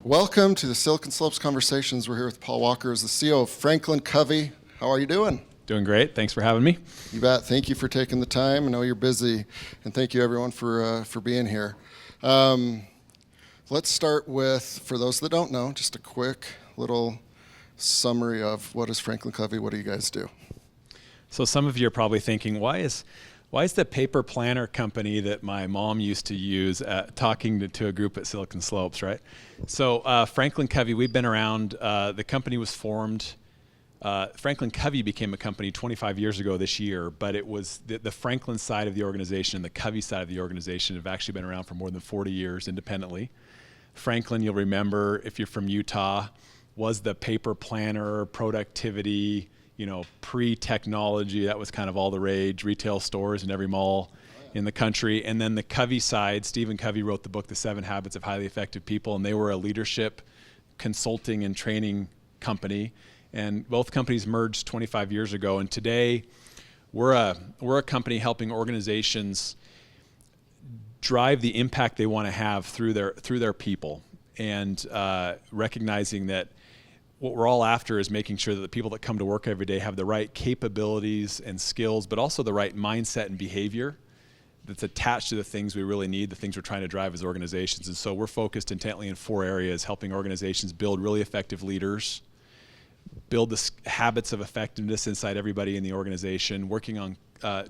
Welcome to the Silicon Slopes Conversations. We're here with Paul Walker, as the CEO of FranklinCovey. How are you doing? Doing great. Thanks for having me. You bet. Thank you for taking the time. I know you're busy, and thank you everyone for being here. Let's start with, for those that don't know, just a quick little summary of what is FranklinCovey. What do you guys do? So some of you are probably thinking, why is the paper planner company that my mom used to use talking to a group at Silicon Slopes, right? So FranklinCovey, we've been around. The company was formed. FranklinCovey became a company 25 years ago this year, but it was the Franklin side of the organization and the Covey side of the organization have actually been around for more than 40 years independently. Franklin, you'll remember if you're from Utah, was the paper planner, productivity, pre-technology. That was kind of all the rage, retail stores in every mall in the country. And then the Covey side, Stephen Covey wrote the book, The 7 Habits of Highly Effective People, and they were a leadership consulting and training company. And both companies merged 25 years ago. And today, we're a company helping organizations drive the impact they want to have through their people, and recognizing that what we're all after is making sure that the people that come to work every day have the right capabilities and skills, but also the right mindset and behavior that's attached to the things we really need, the things we're trying to drive as organizations. And so we're focused intently in 4 areas: helping organizations build really effective leaders, build the habits of effectiveness inside everybody in the organization, working on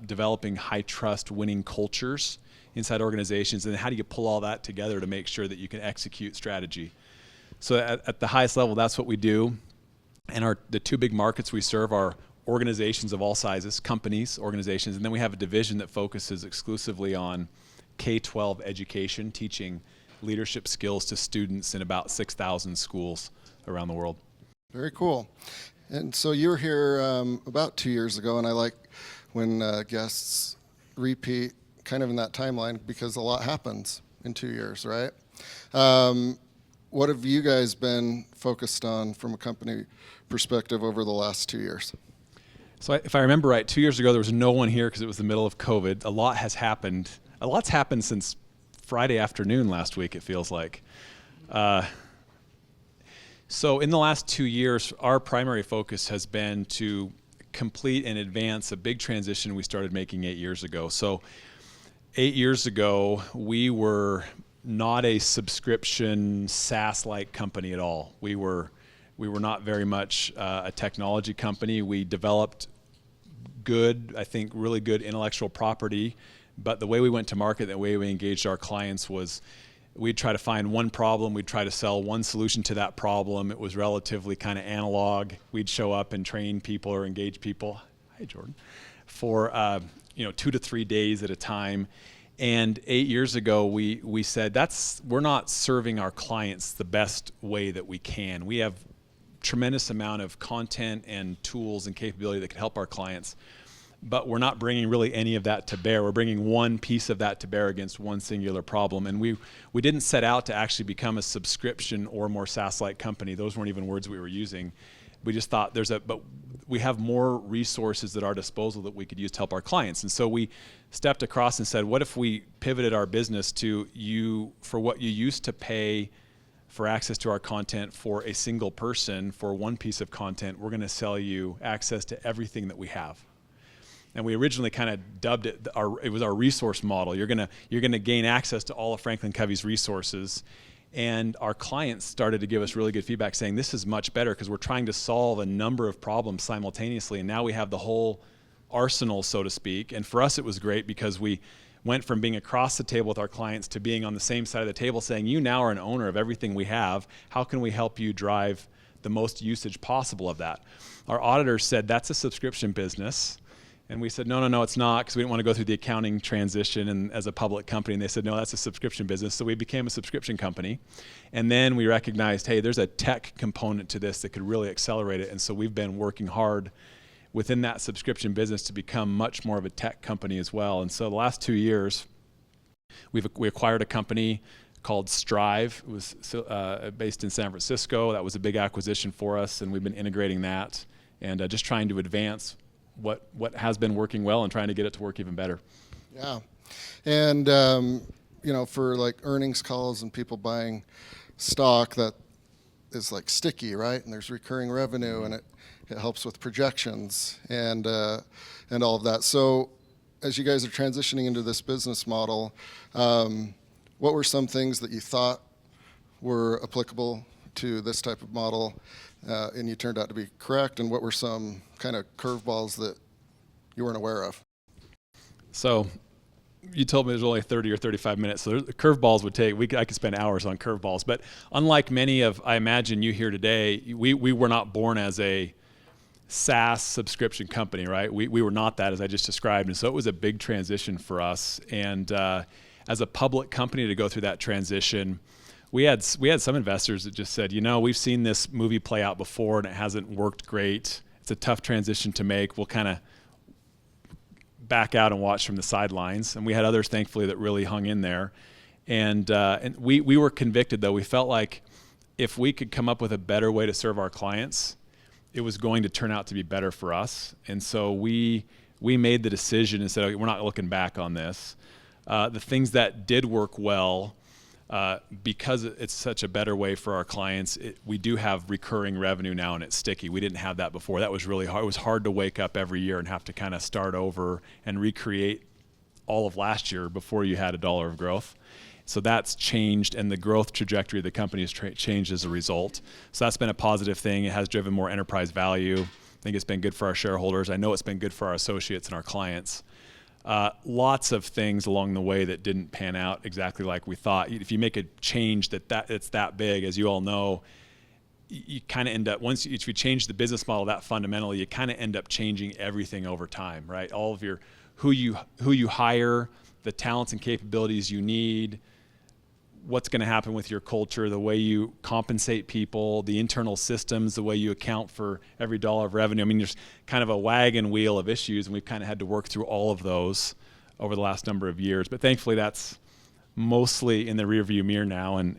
developing high trust winning cultures inside organizations, and then how do you pull all that together to make sure that you can execute strategy. So at the highest level, that's what we do. And the 2 big markets we serve are organizations of all sizes, companies, organizations, and then we have a division that focuses exclusively on K-12 education, teaching leadership skills to students in about 6,000 schools around the world. Very cool. And so you were here about 2 years ago, and I like when guests repeat kind of in that timeline because a lot happens in 2 years, right? What have you guys been focused on from a company perspective over the last 2 years? So if I remember right, 2 years ago there was no one here because it was the middle of COVID. A lot has happened. A lot's happened since Friday afternoon last week, it feels like. So in the last 2 years, our primary focus has been to complete and advance a big transition we started making 8 years ago. So 8 years ago, we were not a subscription SaaS-like company at all. We were not very much a technology company. We developed really good intellectual property, but the way we went to market, the way we engaged our clients was we'd try to find one problem, we'd try to sell one solution to that problem. It was relatively kind of analog. We'd show up and train people or engage people, hi Jordan, for 2 to 3 days at a time. And 8 years ago, we said we're not serving our clients the best way that we can. We have tremendous amount of content and tools and capability that can help our clients, but we're not bringing really any of that to bear. We're bringing one piece of that to bear against one singular problem. And we didn't set out to actually become a subscription or more SaaS-like company. Those weren't even words we were using. We just thought but we have more resources at our disposal that we could use to help our clients. And so we stepped across and said, what if we pivoted our business to for what you used to pay for access to our content for a single person for one piece of content, we're going to sell you access to everything that we have. And we originally kind of dubbed it our resource model. You're gonna gain access to all of FranklinCovey's resources. And our clients started to give us really good feedback saying this is much better because we're trying to solve a number of problems simultaneously, and now we have the whole arsenal, so to speak. And for us it was great because we went from being across the table with our clients to being on the same side of the table saying, you now are an owner of everything we have. How can we help you drive the most usage possible of that? Our auditors said that's a subscription business. And we said, no, it's not, because we didn't want to go through the accounting transition and as a public company. And they said, no, that's a subscription business. So we became a subscription company. And then we recognized, hey, there's a tech component to this that could really accelerate it. And so we've been working hard within that subscription business to become much more of a tech company as well. And so the last 2 years, we acquired a company called Strive. It was based in San Francisco. That was a big acquisition for us, and we've been integrating that and just trying to advance what has been working well and trying to get it to work even better. Yeah. And, for like earnings calls and people buying stock, that is like sticky, right? And there's recurring revenue, and it helps with projections and all of that. So as you guys are transitioning into this business model, what were some things that you thought were applicable to this type of model, and you turned out to be correct? And what were some kind of curveballs that you weren't aware of? So you told me there's only 30 or 35 minutes, so the curveballs would take, I could spend hours on curveballs. But unlike many of, I imagine you here today, we were not born as a SaaS subscription company, right? We were not that, as I just described. And so it was a big transition for us. And as a public company to go through that transition, we had some investors that just said, we've seen this movie play out before and it hasn't worked great. It's a tough transition to make. We'll kind of back out and watch from the sidelines. And we had others, thankfully, that really hung in there. And we were convicted, though. We felt like if we could come up with a better way to serve our clients, it was going to turn out to be better for us. And so we made the decision and said, okay, we're not looking back on this. The things that did work well, because it's such a better way for our clients, we do have recurring revenue now, and it's sticky. We didn't have that before. That was really hard. It was hard to wake up every year and have to kind of start over and recreate all of last year before you had $1 of growth. So that's changed, and the growth trajectory of the company has changed as a result. So that's been a positive thing. It has driven more enterprise value. I think it's been good for our shareholders. I know it's been good for our associates and our clients. Lots of things along the way that didn't pan out exactly like we thought. If you make a change it's that big, as you all know, you kind of end up, if you change the business model that fundamentally, you kind of end up changing everything over time, right? All of who you hire, the talents and capabilities you need, what's going to happen with your culture, the way you compensate people, the internal systems, the way you account for every dollar of revenue. I mean, there's kind of a wagon wheel of issues, and we've kind of had to work through all of those over the last number of years. But thankfully, that's mostly in the rearview mirror now, and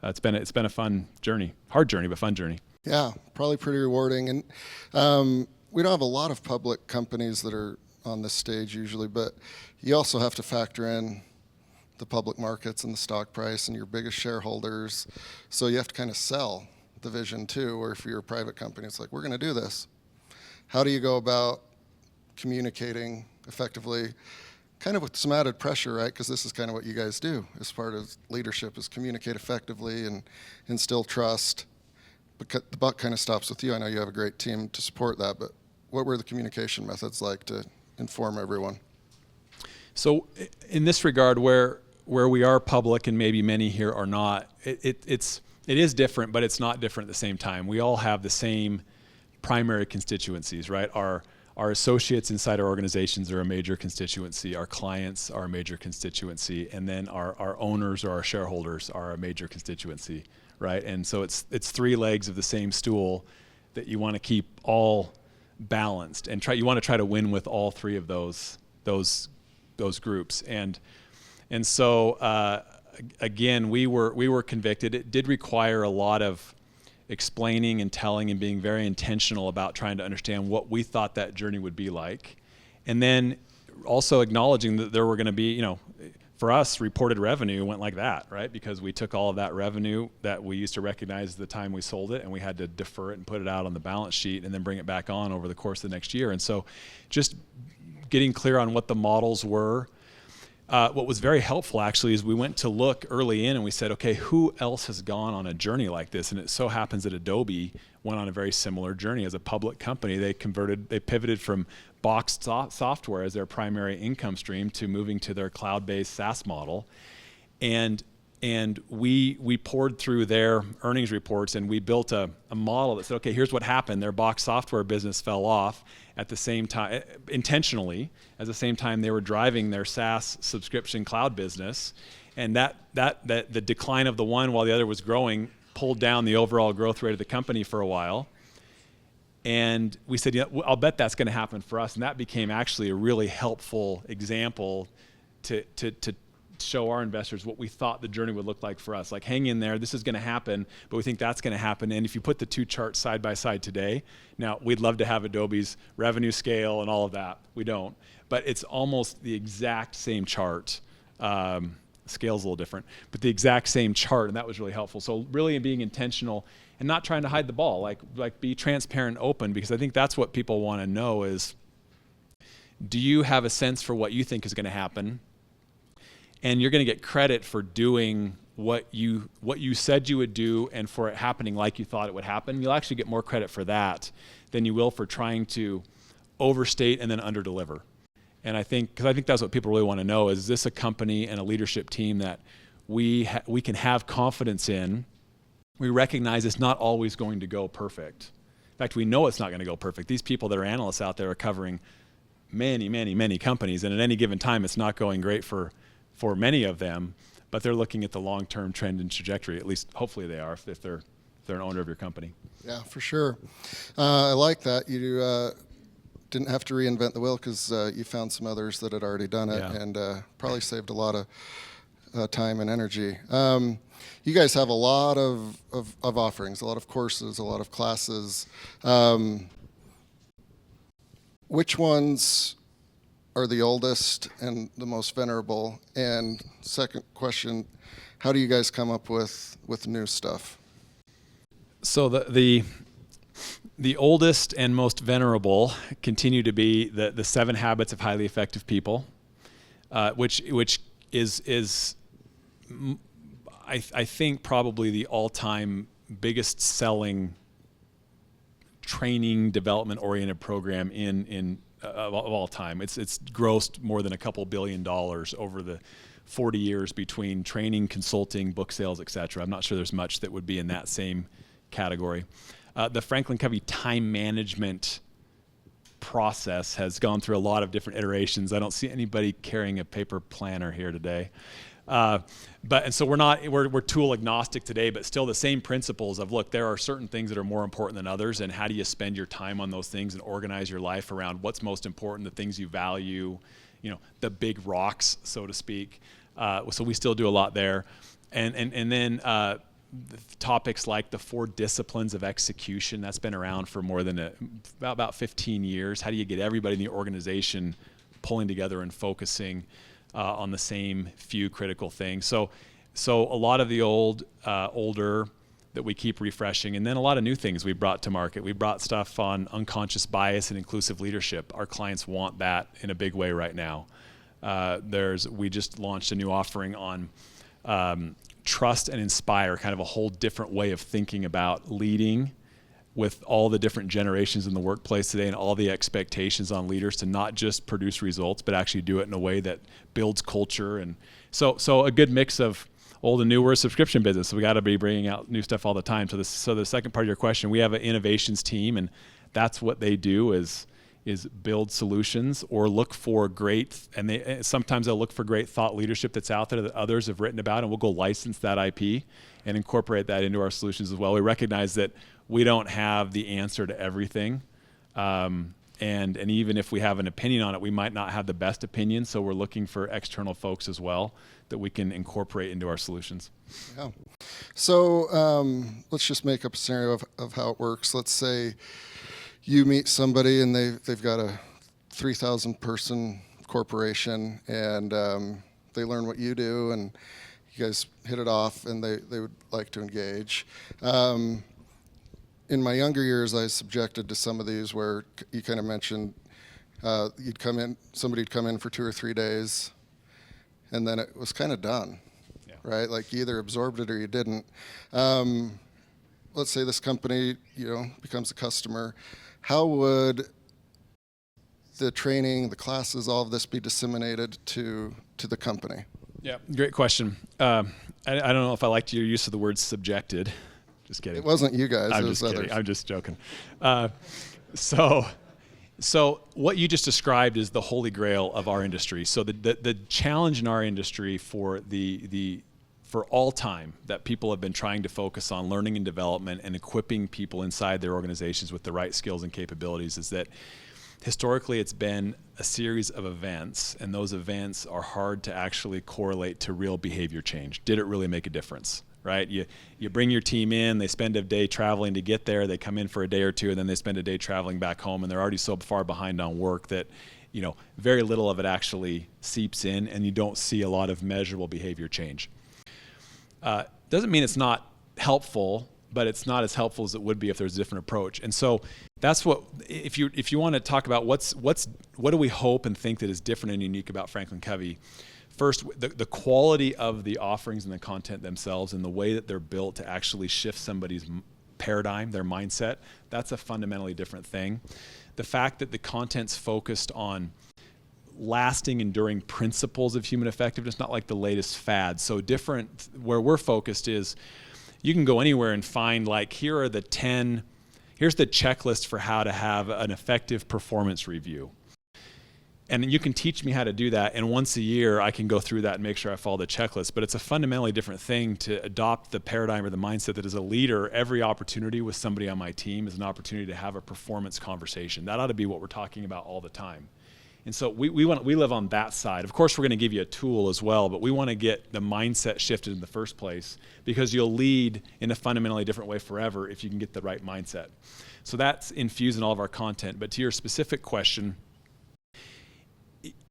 it's been a fun journey, hard journey, but fun journey. Yeah, probably pretty rewarding. And we don't have a lot of public companies that are on this stage usually, but you also have to factor in the public markets and the stock price and your biggest shareholders. So you have to kind of sell the vision too, or if you're a private company, it's like, we're going to do this. How do you go about communicating effectively, kind of with some added pressure, right? Because this is kind of what you guys do as part of leadership, is communicate effectively and instill trust. But the buck kind of stops with you. I know you have a great team to support that, but what were the communication methods like to inform everyone? So in this regard, where we are public and maybe many here are not, it is different, but it's not different at the same time. We all have the same primary constituencies, right? Our associates inside our organizations are a major constituency. Our clients are a major constituency, and then our owners or our shareholders are a major constituency, right? And so it's three legs of the same stool that you want to keep all balanced, and you want to try to win with all three of those groups. And so again, we were convicted. It did require a lot of explaining and telling and being very intentional about trying to understand what we thought that journey would be like, and then also acknowledging that there were going to be, for us, reported revenue went like that, right? Because we took all of that revenue that we used to recognize at the time we sold it, and we had to defer it and put it out on the balance sheet and then bring it back on over the course of the next year. And so just getting clear on what the models were. What was very helpful, actually, is we went to look early in and we said, okay, who else has gone on a journey like this? And it so happens that Adobe went on a very similar journey as a public company. They pivoted from boxed software as their primary income stream to moving to their cloud-based SaaS model. And we poured through their earnings reports, and we built a model that said, okay, here's what happened. Their box software business fell off at the same time, intentionally, at the same time they were driving their SaaS subscription cloud business. And that the decline of the one while the other was growing pulled down the overall growth rate of the company for a while. And we said, I'll bet that's going to happen for us. And that became actually a really helpful example to show our investors what we thought the journey would look like for us. Like, hang in there, this is going to happen, but we think that's going to happen. And if you put the two charts side by side today, now we'd love to have Adobe's revenue scale and all of that. We don't, but it's almost the exact same chart. Scale's a little different, but the exact same chart, and that was really helpful. So really being intentional and not trying to hide the ball, like be transparent and open, because I think that's what people want to know is, do you have a sense for what you think is going to happen? And you're going to get credit for doing what you said you would do and for it happening like you thought it would happen. You'll actually get more credit for that than you will for trying to overstate and then underdeliver. And I think that's what people really want to know, is this a company and a leadership team that we can have confidence in? We recognize it's not always going to go perfect. In fact, we know it's not going to go perfect. These people that are analysts out there are covering many, many, many companies, and at any given time, it's not going great for many of them, but they're looking at the long-term trend and trajectory. At least, hopefully they are, if they're an owner of your company. Yeah, for sure. I like that. You didn't have to reinvent the wheel because you found some others that had already done it, and probably saved a lot of time and energy. You guys have a lot of offerings, a lot of courses, a lot of classes. Which ones are the oldest and the most venerable? And second question, how do you guys come up with new stuff? So the oldest and most venerable continue to be the 7 Habits of Highly Effective People, which is I think probably the all-time biggest selling training development oriented program of all time. It's grossed more than a couple $1 billion over the 40 years between training, consulting, book sales, etc. I'm not sure there's much that would be in that same category. The FranklinCovey time management process has gone through a lot of different iterations. I don't see anybody carrying a paper planner here today. And so we're tool agnostic today, but still the same principles of, look, there are certain things that are more important than others, and how do you spend your time on those things and organize your life around what's most important, the things you value, the big rocks, so to speak. So we still do a lot there. And then topics like the 4 disciplines of execution, that's been around for more than about 15 years. How do you get everybody in the organization pulling together and focusing on the same few critical things? So a lot of the older that we keep refreshing, and then a lot of new things we brought to market. We brought stuff on unconscious bias and inclusive leadership. Our clients want that in a big way right now. We just launched a new offering on trust and inspire, kind of a whole different way of thinking about leading with all the different generations in the workplace today and all the expectations on leaders to not just produce results, but actually do it in a way that builds culture. And so a good mix of old and new. We're a subscription business, so we got to be bringing out new stuff all the time. So the second part of your question, we have an innovations team, and that's what they do is build solutions or look for great, and sometimes they'll look for great thought leadership that's out there that others have written about, and we'll go license that IP and incorporate that into our solutions as well. We recognize that we don't have the answer to everything, and even if we have an opinion on it, we might not have the best opinion, so we're looking for external folks as well that we can incorporate into our solutions. Yeah. So let's just make up a scenario of how it works. Let's say you meet somebody and they've got a 3,000 person corporation, and they learn what you do, and you guys hit it off, and they would like to engage. In my younger years, I was subjected to some of these where you kind of mentioned somebody'd come in for 2 or 3 days, and then it was kind of done, right? Like you either absorbed it or you didn't. Let's say this company, becomes a customer. How would the training, the classes, all of this be disseminated to the company? Yeah, great question. I don't know if I liked your use of the word subjected. Just kidding. It wasn't you guys. I'm it was just kidding. others. I'm just joking. So what you just described is the holy grail of our industry. So the challenge in our industry for all time that people have been trying to focus on learning and development and equipping people inside their organizations with the right skills and capabilities is that historically it's been a series of events, and those events are hard to actually correlate to real behavior change. Did it really make a difference? Right? You bring your team in, they spend a day traveling to get there, they come in for a day or two, and then they spend a day traveling back home, and they're already so far behind on work that very little of it actually seeps in, and you don't see a lot of measurable behavior change. Doesn't mean it's not helpful, but it's not as helpful as it would be if there's a different approach. And so that's what, if you want to talk about what do we hope and think that is different and unique about FranklinCovey. First, the quality of the offerings and the content themselves and the way that they're built to actually shift somebody's paradigm, their mindset, that's a fundamentally different thing. The fact that the content's focused on lasting, enduring principles of human effectiveness, not like the latest fad. So different, where we're focused is, you can go anywhere and find here's the checklist for how to have an effective performance review. And you can teach me how to do that, and once a year I can go through that and make sure I follow the checklist. But it's a fundamentally different thing to adopt the paradigm or the mindset that as a leader, every opportunity with somebody on my team is an opportunity to have a performance conversation. That ought to be what we're talking about all the time. And so we live on that side. Of course, we're going to give you a tool as well, but we want to get the mindset shifted in the first place, because you'll lead in a fundamentally different way forever if you can get the right mindset. So that's infused in all of our content. But to your specific question,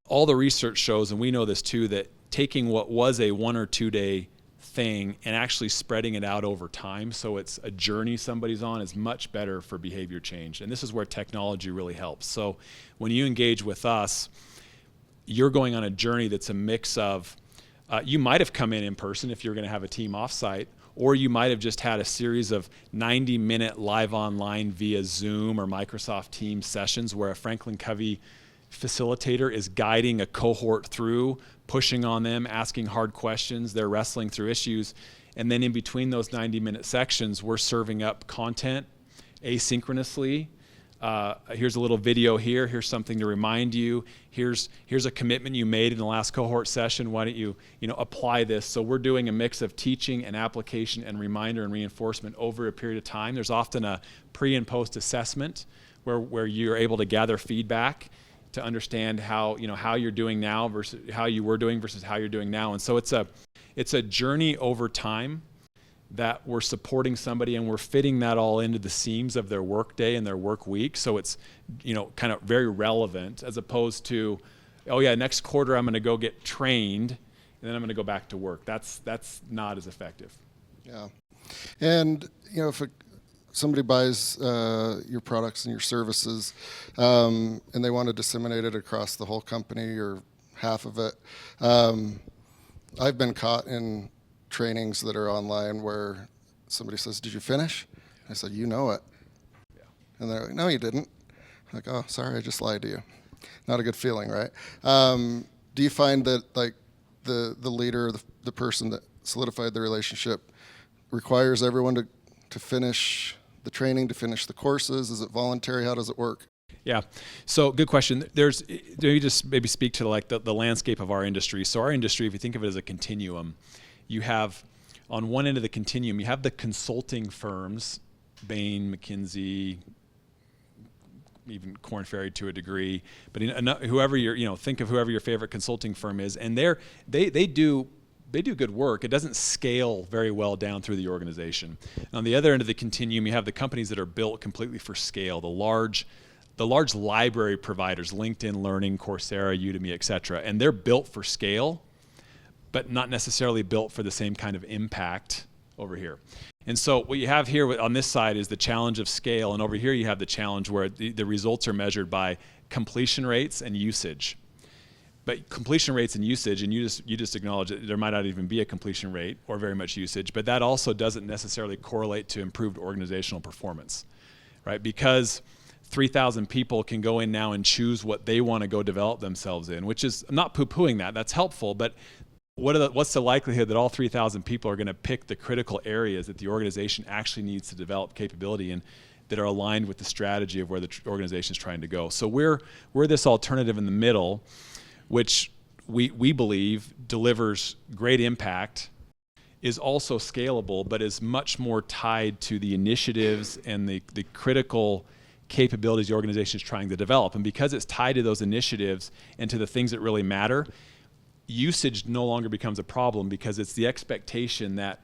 all the research shows, and we know this too, that taking what was a 1 or 2 day thing and actually spreading it out over time, so it's a journey somebody's on, is much better for behavior change. And this is where technology really helps. So when you engage with us, you're going on a journey that's a mix of, you might have come in person if you're going to have a team offsite, or you might have just had a series of 90-minute live online via Zoom or Microsoft Teams sessions where a FranklinCovey facilitator is guiding a cohort through, pushing on them, asking hard questions, they're wrestling through issues, and then in between those 90-minute sections, we're serving up content asynchronously. Here's a little video here, here's something to remind you, here's a commitment you made in the last cohort session, why don't you apply this? So we're doing a mix of teaching and application and reminder and reinforcement over a period of time. There's often a pre and post assessment where you're able to gather feedback to understand how you're doing now versus how you were doing versus how you're doing now. And so it's a journey over time that we're supporting somebody, and we're fitting that all into the seams of their work day and their work week. So it's kind of very relevant, as opposed to, oh yeah, next quarter I'm going to go get trained and then I'm going to go back to work. That's not as effective. Yeah. And if somebody buys your products and your services, and they want to disseminate it across the whole company or half of it. I've been caught in trainings that are online where somebody says, "Did you finish?" I said, "You know it." Yeah. And they're like, "No, you didn't." I'm like, "Oh, sorry, I just lied to you." Not a good feeling, right? Do you find that the leader, the person that solidified the relationship, requires everyone to finish the training, to finish the courses? Is it voluntary? How does it work? Yeah, so good question. Maybe speak to the landscape of our industry. So our industry, if you think of it as a continuum, you have on one end of the continuum, you have the consulting firms, Bain, McKinsey, even Korn Ferry to a degree, but whoever think of whoever your favorite consulting firm is, and they do good work. It doesn't scale very well down through the organization. And on the other end of the continuum, you have the companies that are built completely for scale, the large library providers, LinkedIn Learning, Coursera, Udemy, et cetera, and they're built for scale, but not necessarily built for the same kind of impact over here. And so what you have here on this side is the challenge of scale, and over here you have the challenge where the results are measured by completion rates and usage. But completion rates and usage, and you just acknowledge that there might not even be a completion rate or very much usage, but that also doesn't necessarily correlate to improved organizational performance, right? Because 3,000 people can go in now and choose what they want to go develop themselves in, which is, I'm not poo-pooing that, that's helpful, but what's the likelihood that all 3,000 people are going to pick the critical areas that the organization actually needs to develop capability in that are aligned with the strategy of where the organization is trying to go? So we're this alternative in the middle, which we believe delivers great impact, is also scalable, but is much more tied to the initiatives and the critical capabilities the organization is trying to develop. And because it's tied to those initiatives and to the things that really matter, usage no longer becomes a problem, because it's the expectation that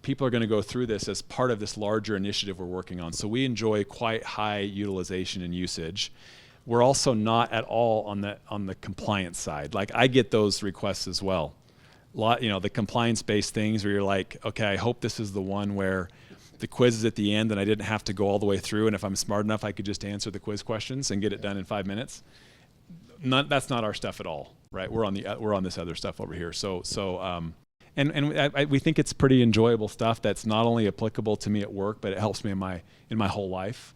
people are going to go through this as part of this larger initiative we're working on. So we enjoy quite high utilization and usage. We're also not at all on the compliance side. Like, I get those requests as well. The compliance-based things where you're like, okay, I hope this is the one where the quiz is at the end and I didn't have to go all the way through, and if I'm smart enough, I could just answer the quiz questions and get it done in 5 minutes. That's not our stuff at all, right? We're on this other stuff over here. We think it's pretty enjoyable stuff that's not only applicable to me at work, but it helps me in my whole life.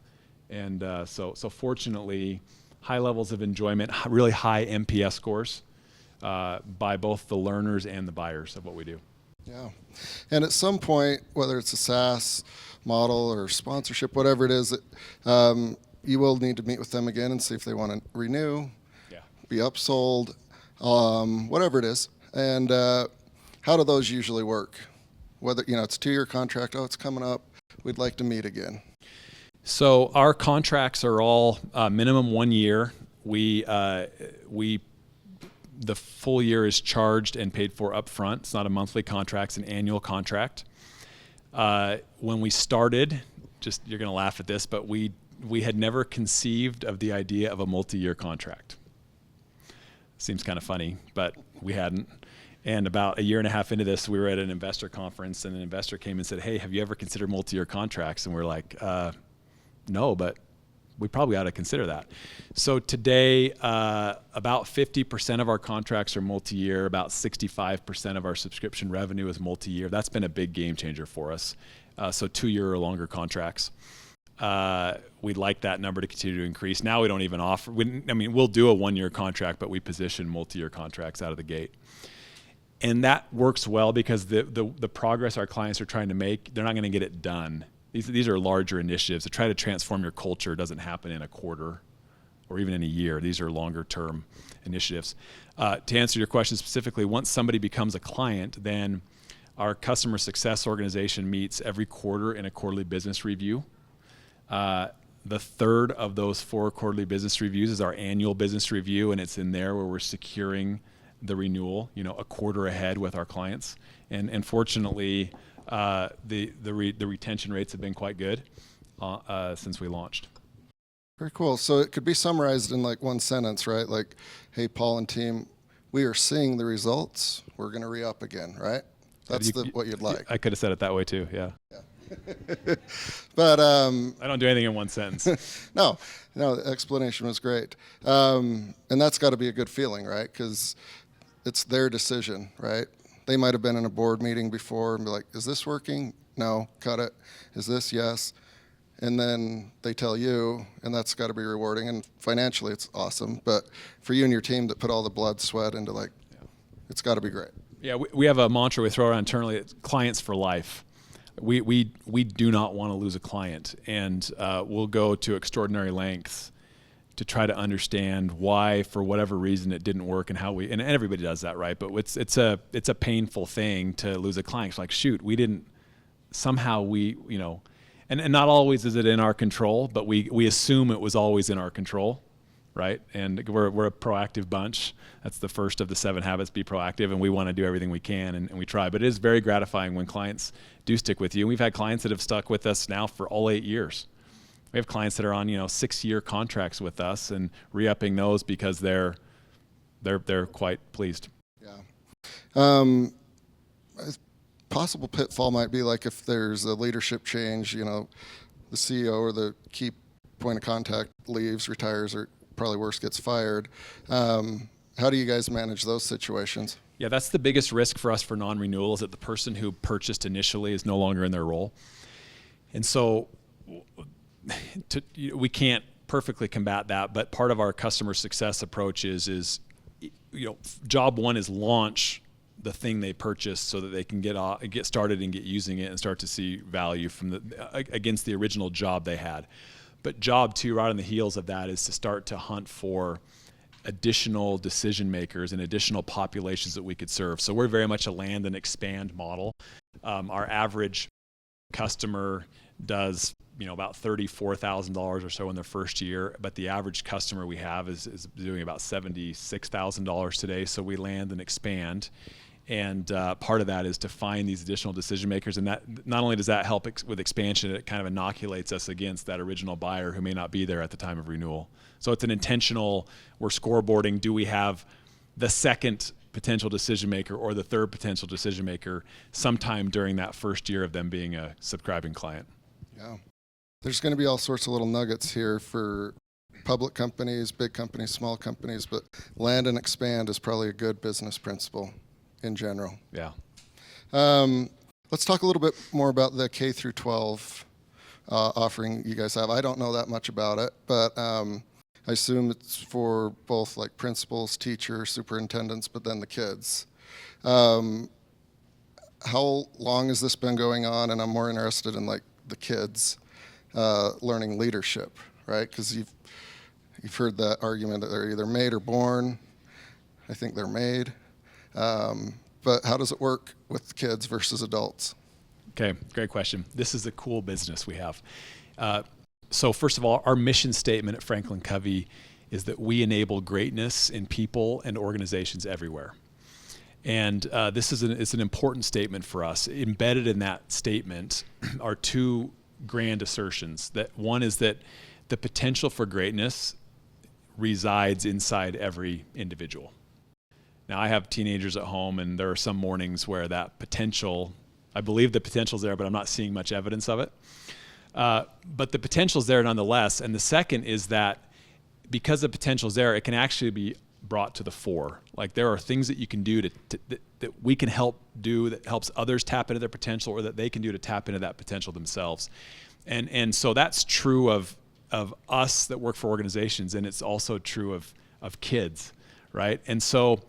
And so fortunately, high levels of enjoyment, really high NPS scores by both the learners and the buyers of what we do. Yeah. And at some point, whether it's a SaaS model or sponsorship, whatever it is, you will need to meet with them again and see if they want to renew, be upsold, whatever it is. And how do those usually work? Whether, it's a 2-year contract, it's coming up, we'd like to meet again. So our contracts are all minimum 1 year. The full year is charged and paid for upfront. It's not a monthly contract, it's an annual contract. When we started, you're going to laugh at this, but we had never conceived of the idea of a multi-year contract. Seems kind of funny, but we hadn't. And about 1.5 years into this, we were at an investor conference, and an investor came and said, "Hey, have you ever considered multi-year contracts?" And we're like, no, but we probably ought to consider that. So today, about 50% of our contracts are multi-year, about 65% of our subscription revenue is multi-year. That's been a big game changer for us. So 2-year or longer contracts. We'd like that number to continue to increase. Now we don't even offer, we'll do a 1-year contract, but we position multi-year contracts out of the gate. And that works well because the progress our clients are trying to make, they're not going to get it done. These are larger initiatives. To try to transform your culture doesn't happen in a quarter or even in a year. These are longer term initiatives. To answer your question specifically, once somebody becomes a client, then our customer success organization meets every quarter in a quarterly business review. The third of those 4 quarterly business reviews is our annual business review, and it's in there where we're securing the renewal, a quarter ahead with our clients. And fortunately, the retention rates have been quite good since we launched. Very cool. So it could be summarized in like one sentence, right? Like, hey, Paul and team, we are seeing the results. We're going to re-up again, right? That's what you'd like. I could have said it that way too, yeah. But I don't do anything in one sentence. No, the explanation was great. And that's got to be a good feeling, right? Because it's their decision, right? They might have been in a board meeting before and be like, is this working? No, cut it. Is this? Yes. And then they tell you, and that's got to be rewarding. And financially, it's awesome. But for you and your team that put all the blood, sweat into it's got to be great. Yeah, we have a mantra we throw around internally, it's clients for life. We do not want to lose a client, and we'll go to extraordinary lengths to try to understand why, for whatever reason, it didn't work, and how and everybody does that, right? But it's a painful thing to lose a client. It's like, shoot, we didn't, somehow and not always is it in our control, but we assume it was always in our control, right? And we're a proactive bunch. That's the first of the 7 habits, be proactive, and we want to do everything we can, and we try. But it is very gratifying when clients do stick with you. And we've had clients that have stuck with us now for all 8 years. We have clients that are on 6-year contracts with us and re-upping those because they're quite pleased. Yeah. Possible pitfall might be like if there's a leadership change, the CEO or the key point of contact leaves, retires, or probably worse, gets fired. How do you guys manage those situations? Yeah, that's the biggest risk for us for non-renewal, is that the person who purchased initially is no longer in their role. And so we can't perfectly combat that, but part of our customer success approach is job one is launch the thing they purchased so that they can get started and get using it and start to see value from against the original job they had. But job 2, right on the heels of that, is to start to hunt for additional decision makers and additional populations that we could serve. So we're very much a land and expand model. Our average customer does about $34,000 or so in their first year, but the average customer we have is doing about $76,000 today. So we land and expand. And part of that is to find these additional decision makers, and that not only does that help with expansion, it kind of inoculates us against that original buyer who may not be there at the time of renewal. So it's an intentional, we're scoreboarding, do we have the second potential decision maker or the third potential decision maker sometime during that first year of them being a subscribing client. Yeah. There's going to be all sorts of little nuggets here for public companies, big companies, small companies, but land and expand is probably a good business principle in general. Yeah. Let's talk a little bit more about the K through 12 offering you guys have. I don't know that much about it, but I assume it's for both like principals, teachers, superintendents, but then the kids. How long has this been going on? And I'm more interested in like the kids learning leadership, right? Because you've heard that argument that they're either made or born. I think they're made. But how does it work with kids versus adults? Okay, great question. This is a cool business we have. So first of all, our mission statement at FranklinCovey is that we enable greatness in people and organizations everywhere. And this is an important statement for us. Embedded in that statement are two grand assertions. That one is that the potential for greatness resides inside every individual. Now, I have teenagers at home, and there are some mornings where that potential, I believe the potential's there, but I'm not seeing much evidence of it. But the potential's there nonetheless. And the second is that because the potential's there, it can actually be brought to the fore. Like there are things that you can do that we can help do that helps others tap into their potential, or that they can do to tap into that potential themselves. And so that's true of us that work for organizations, and it's also true of kids, right? And so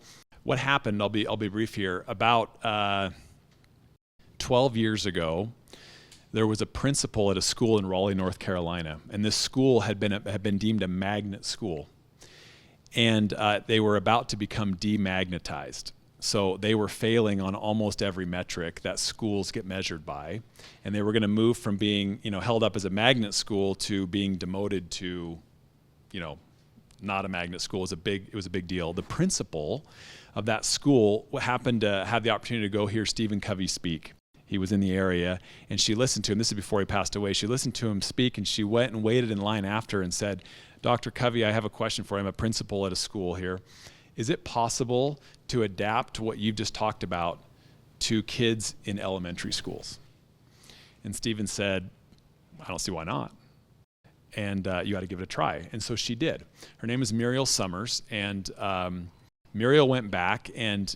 what happened, I'll be brief here, about 12 years ago, there was a principal at a school in Raleigh, North Carolina, and this school had been deemed a magnet school. And they were about to become demagnetized. So they were failing on almost every metric that schools get measured by. And they were going to move from being, held up as a magnet school to being demoted to, not a magnet school. It was a big deal. The principal of that school happened to have the opportunity to go hear Stephen Covey speak. He was in the area, and she listened to him. This is before he passed away. She listened to him speak, and she went and waited in line after and said, "Dr. Covey, I have a question for you. I'm a principal at a school here. Is it possible to adapt what you've just talked about to kids in elementary schools?" And Stephen said, "I don't see why not. And you got to give it a try." And so she did. Her name is Muriel Summers, and Muriel went back and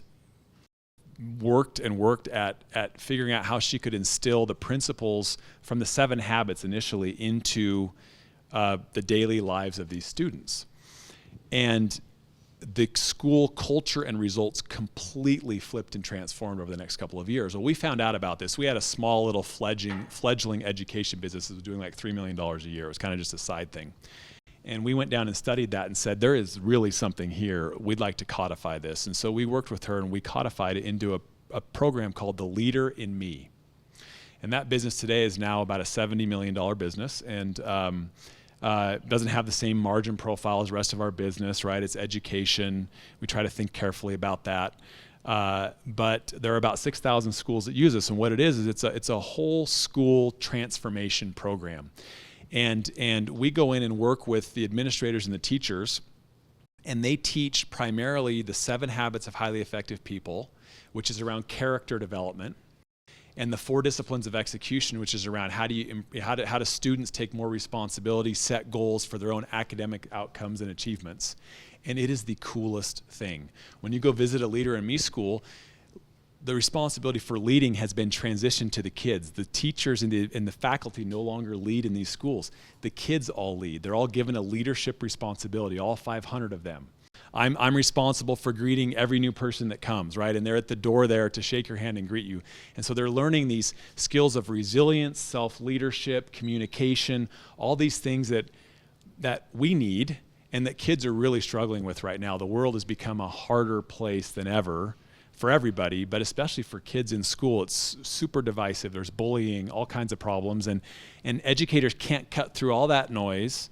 worked at figuring out how she could instill the principles from the 7 habits initially into the daily lives of these students. And the school culture and results completely flipped and transformed over the next couple of years. Well, we found out about this. We had a small little fledgling education business that was doing like $3 million a year. It was kind of just a side thing. And we went down and studied that and said, there is really something here. We'd like to codify this. And so we worked with her and we codified it into a program called The Leader in Me. And that business today is now about a $70 million business, and doesn't have the same margin profile as the rest of our business, right? It's education. We try to think carefully about that. But there are about 6,000 schools that use this. And what it is it's a whole school transformation program. And we go in and work with the administrators and the teachers, and they teach primarily the 7 habits of highly effective people, which is around character development, and the 4 disciplines of execution, which is around how do students take more responsibility, set goals for their own academic outcomes and achievements. And it is the coolest thing. When you go visit a Leader in Me school, the responsibility for leading has been transitioned to the kids. The teachers and the faculty no longer lead in these schools. The kids all lead. They're all given a leadership responsibility, all 500 of them. I'm responsible for greeting every new person that comes, right? And they're at the door there to shake your hand and greet you. And so they're learning these skills of resilience, self-leadership, communication, all these things that we need and that kids are really struggling with right now. The world has become a harder place than ever for everybody, but especially for kids in school. It's super divisive. There's bullying, all kinds of problems, and educators can't cut through all that noise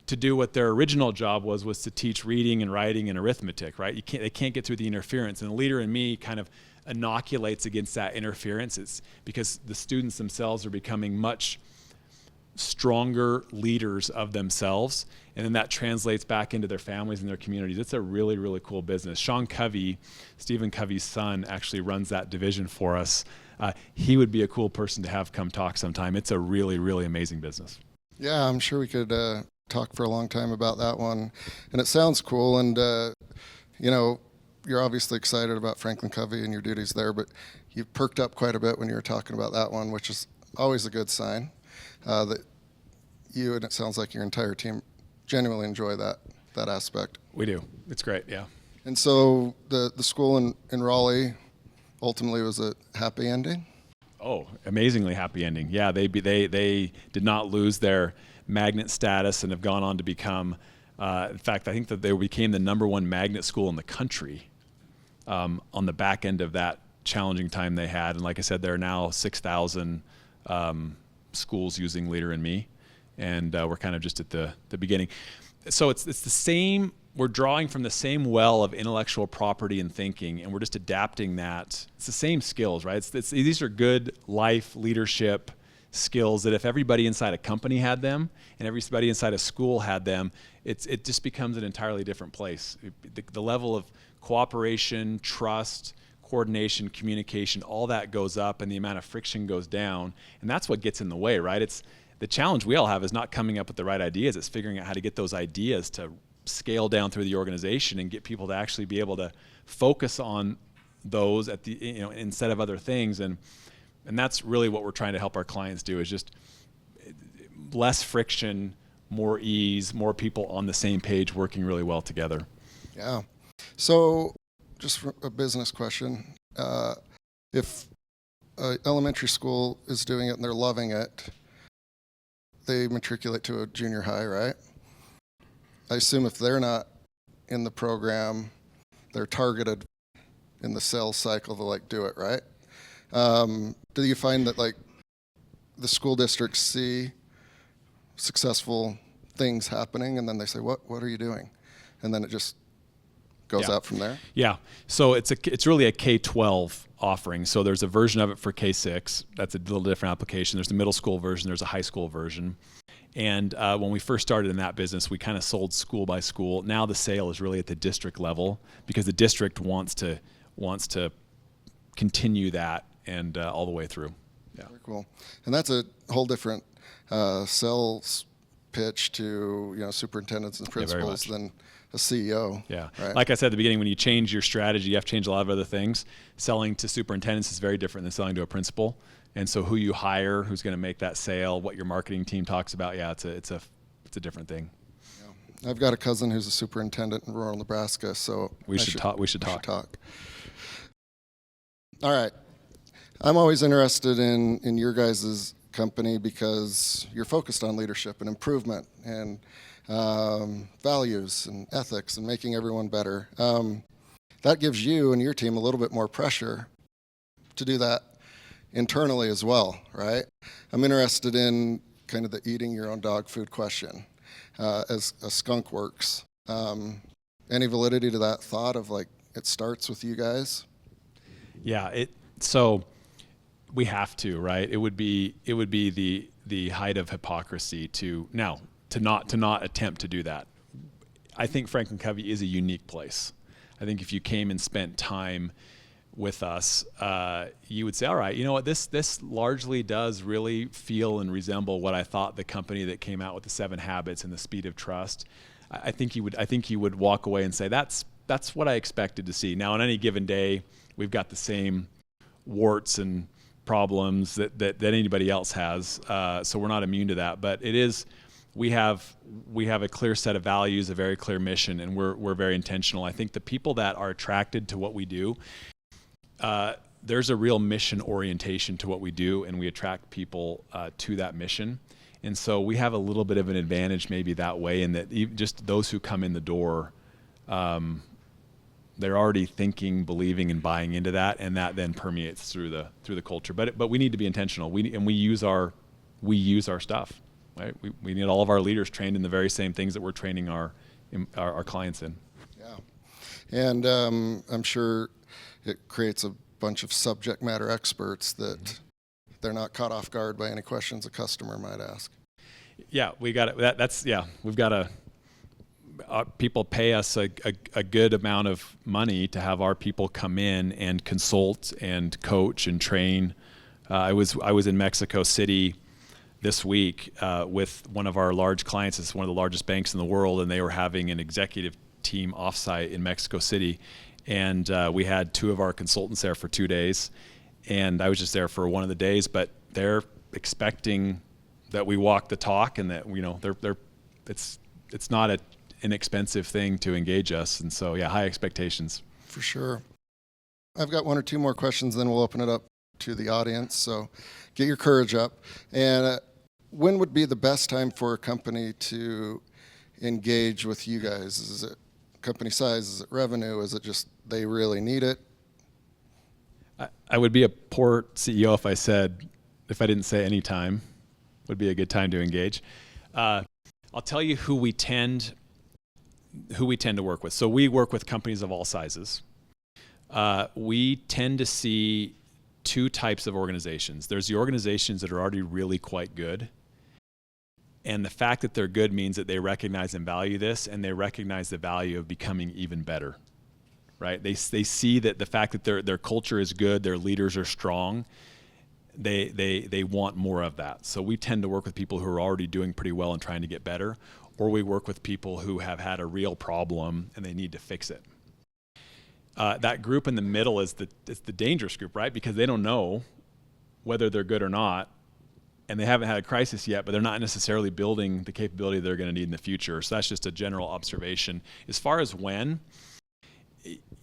to do what their original job was to teach reading and writing and arithmetic, right? They can't get through the interference, and the leader in me kind of inoculates against that interference. It's because the students themselves are becoming much stronger leaders of themselves, and then that translates back into their families and their communities. It's a really, really cool business. Sean Covey, Stephen Covey's son, actually runs that division for us. He would be a cool person to have come talk sometime. It's a really, really amazing business. Yeah, I'm sure we could talk for a long time about that one. And it sounds cool, and you know, you're obviously excited about FranklinCovey and your duties there, but you perked up quite a bit when you were talking about that one, which is always a good sign. That you, and it sounds like your entire team, genuinely enjoy that aspect. We do. It's great, yeah. And so the school in Raleigh ultimately was a happy ending? Oh, amazingly happy ending. Yeah, they did not lose their magnet status and have gone on to become, in fact, I think that they became the #1 magnet school in the country on the back end of that challenging time they had. And like I said, there are now 6,000 schools using Leader in Me, and we're kind of just at the beginning. So it's the same. We're drawing from the same well of intellectual property and thinking, and we're just adapting that. It's the same skills, right? These are good life leadership skills that if everybody inside a company had them and everybody inside a school had them, it just becomes an entirely different place. The level of cooperation, trust, coordination, communication, all that goes up, and the amount of friction goes down, and that's what gets in the way, right? It's the challenge we all have is not coming up with the right ideas. It's figuring out how to get those ideas to scale down through the organization and get people to actually be able to focus on those at the, you know, instead of other things, and that's really what we're trying to help our clients do, is just less friction, more ease, more people on the same page working really well together. Yeah. So just a business question. If an elementary school is doing it and they're loving it, they matriculate to a junior high, right? I assume if they're not in the program, they're targeted in the sales cycle to like do it, right? Do you find that like the school districts see successful things happening and then they say, what are you doing? And then it just goes out from there? Yeah. So it's really a K-12 offering. So there's a version of it for K-6. That's a little different application. There's the middle school version. There's a high school version. And when we first started in that business, we kind of sold school by school. Now the sale is really at the district level because the district wants to continue that and all the way through. Yeah. Very cool. And that's a whole different sales pitch to, you know, superintendents and principals than a CEO. Yeah. Right? Like I said at the beginning, when you change your strategy, you have to change a lot of other things. Selling to superintendents is very different than selling to a principal. And so who you hire, who's going to make that sale, what your marketing team talks about, yeah, it's a different thing. Yeah. I've got a cousin who's a superintendent in rural Nebraska, so we should talk. All right. I'm always interested in your guys' company because you're focused on leadership and improvement and values and ethics and making everyone better. That gives you and your team a little bit more pressure to do that internally as well, right? I'm interested in kind of the eating your own dog food question as a skunk works. Any validity to that thought of like it starts with you guys? Yeah, so we have to, right? It would be the height of hypocrisy to not attempt to do that. I think FranklinCovey is a unique place. I think if you came and spent time with us, you would say, all right, you know what, this largely does really feel and resemble what I thought the company that came out with the 7 Habits and the Speed of Trust. I think you would walk away and say that's what I expected to see. Now on any given day, we've got the same warts and problems that anybody else has, so we're not immune to that. But we have a clear set of values, a very clear mission, and we're very intentional. I think the people that are attracted to what we do, there's a real mission orientation to what we do, and we attract people to that mission. And so we have a little bit of an advantage maybe that way, in that just those who come in the door they're already thinking, believing, and buying into that, and that then permeates through the culture. But we need to be intentional. We use our stuff, right? We need all of our leaders trained in the very same things that we're training our clients in. Yeah, and I'm sure it creates a bunch of subject matter experts that they're not caught off guard by any questions a customer might ask. Yeah, we got it. We've got to. People pay us a good amount of money to have our people come in and consult and coach and train. I was in Mexico City this week with one of our large clients. It's one of the largest banks in the world, and they were having an executive team offsite in Mexico City, and we had 2 of our consultants there for 2 days, and I was just there for one of the days. But they're expecting that we walk the talk, and that it's not an inexpensive thing to engage us, and so high expectations. For sure. I've got 1 or 2 more questions, then we'll open it up to the audience. So get your courage up. And when would be the best time for a company to engage with you guys? Is it company size? Is it revenue? Is it just they really need it? I would be a poor CEO if I didn't say any time would be a good time to engage. I'll tell you who we tend to work with. So we work with companies of all sizes. We tend to see 2 types of organizations. There's the organizations that are already really quite good. And the fact that they're good means that they recognize and value this, and they recognize the value of becoming even better, right? They see that the fact that their culture is good, their leaders are strong, they want more of that. So we tend to work with people who are already doing pretty well and trying to get better, or we work with people who have had a real problem and they need to fix it. That group in the middle is the dangerous group, right? Because they don't know whether they're good or not, and they haven't had a crisis yet, but they're not necessarily building the capability they're going to need in the future. So that's just a general observation. As far as when,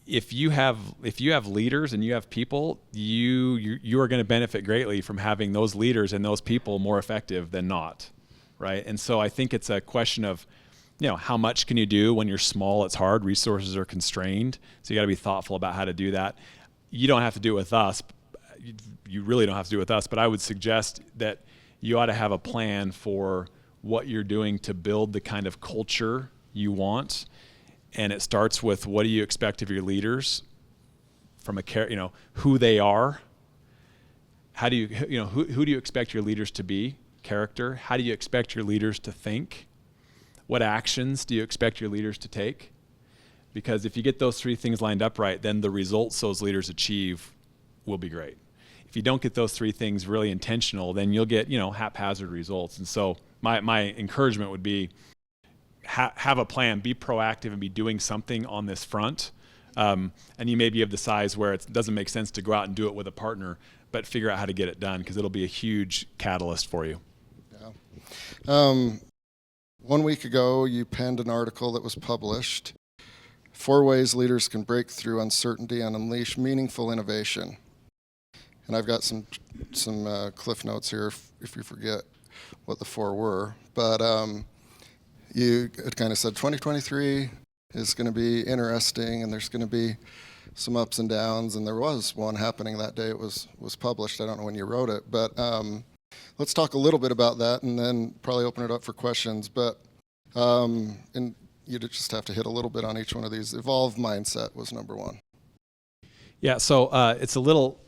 if you have leaders and you have people, you are going to benefit greatly from having those leaders and those people more effective than not, right? And so I think it's a question of, how much can you do when you're small? It's hard. Resources are constrained, so you got to be thoughtful about how to do that. You don't have to do it with us. You really don't have to do it with us, but I would suggest that you ought to have a plan for what you're doing to build the kind of culture you want. And it starts with, what do you expect of your leaders from who they are? How do who do you expect your leaders to be? Character. How do you expect your leaders to think? What actions do you expect your leaders to take? Because if you get those 3 things lined up right, then the results those leaders achieve will be great. If you don't get those 3 things really intentional, then you'll get, haphazard results. And so my encouragement would be, have a plan, be proactive, and be doing something on this front. And you may be of the size where it doesn't make sense to go out and do it with a partner, but figure out how to get it done, because it'll be a huge catalyst for you. Yeah. 1 week ago, you penned an article that was published, 4 Ways Leaders Can Break Through Uncertainty and Unleash Meaningful Innovation. And I've got some cliff notes here if you forget what the 4 were. But you kind of said 2023 is going to be interesting, and there's going to be some ups and downs, and there was one happening that day it was published. I don't know when you wrote it, but let's talk a little bit about that, and then probably open it up for questions. But and you just have to hit a little bit on each one of these. Evolve mindset was number 1. Yeah, so it's a little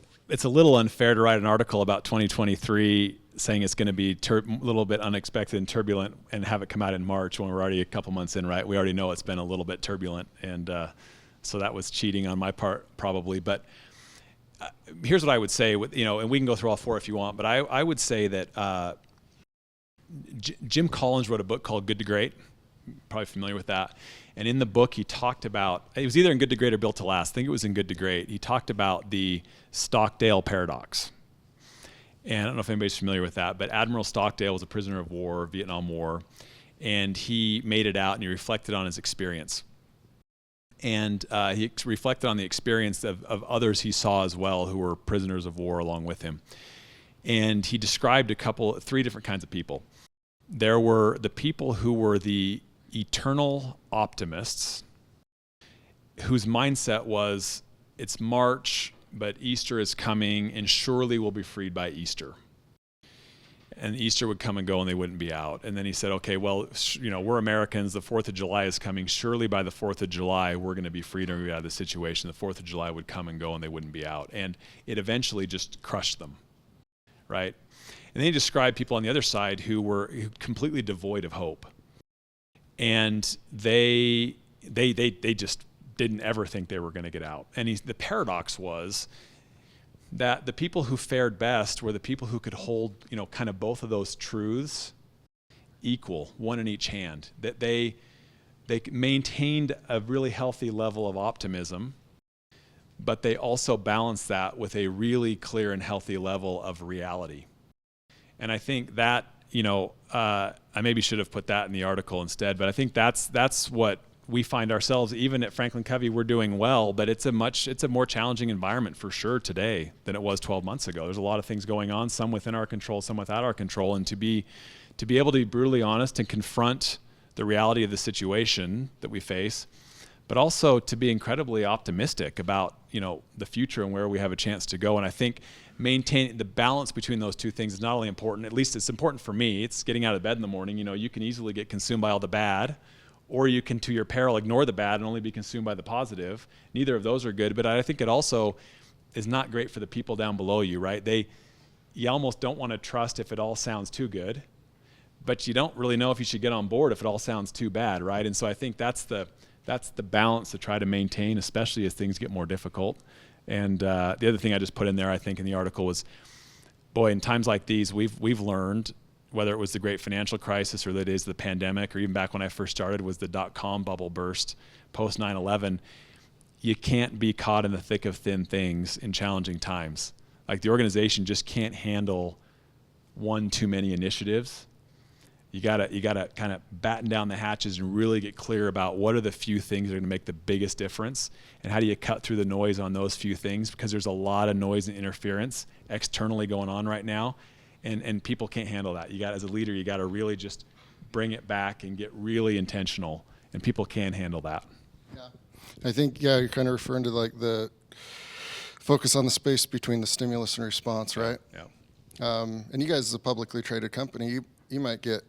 unfair to write an article about 2023 saying it's going to be a little bit unexpected and turbulent and have it come out in March when we're already a couple months in, right? We already know it's been a little bit turbulent, and so that was cheating on my part probably. But here's what I would say, and we can go through all 4 if you want, but I would say that Jim Collins wrote a book called Good to Great. Probably familiar with that. And in the book, he talked about, it was either in Good to Great or Built to Last. I think it was in Good to Great. He talked about the Stockdale paradox. And I don't know if anybody's familiar with that, but Admiral Stockdale was a prisoner of war, Vietnam War, and he made it out and he reflected on his experience. And he reflected on the experience of others he saw as well who were prisoners of war along with him. And he described 3 different kinds of people. There were the people who were the eternal optimists, whose mindset was, it's March, but Easter is coming, and surely we'll be freed by Easter. And Easter would come and go, and they wouldn't be out. And then he said, okay, well, we're Americans. The 4th of July is coming. Surely by the 4th of July, we're going to be freed out of the situation. The 4th of July would come and go, and they wouldn't be out. And it eventually just crushed them, right? And then he described people on the other side who were completely devoid of hope. And they just didn't ever think they were going to get out. And the paradox was that the people who fared best were the people who could hold, kind of both of those truths equal, one in each hand. That they maintained a really healthy level of optimism, but they also balanced that with a really clear and healthy level of reality. And I think that, I maybe should have put that in the article instead, but I think that's what we find ourselves, even at FranklinCovey, we're doing well, but it's a more challenging environment for sure today than it was 12 months ago. There's a lot of things going on, some within our control, some without our control, and to be able to be brutally honest and confront the reality of the situation that we face, but also to be incredibly optimistic about, the future and where we have a chance to go. And I think maintaining the balance between those two things is not only important, at least it's important for me. It's getting out of bed in the morning. You can easily get consumed by all the bad, or you can, to your peril, ignore the bad and only be consumed by the positive. Neither of those are good, but I think it also is not great for the people down below you, right? You almost don't want to trust if it all sounds too good, but you don't really know if you should get on board if it all sounds too bad, right? And so I think that's the balance to try to maintain, especially as things get more difficult. And the other thing I just put in there, I think, in the article was, boy, in times like these, we've learned, whether it was the great financial crisis or the days of the pandemic, or even back when I first started was the dot-com bubble burst post 9/11, you can't be caught in the thick of thin things in challenging times. Like, the organization just can't handle one too many initiatives. You gotta kind of batten down the hatches and really get clear about what are the few things that are going to make the biggest difference, and how do you cut through the noise on those few things, because there's a lot of noise and interference externally going on right now. And people can't handle that. As a leader, you got to really just bring it back and get really intentional, and people can handle that. Yeah, I think you're kind of referring to like the focus on the space between the stimulus and response, right? Yeah. And you guys, as a publicly traded company, you might get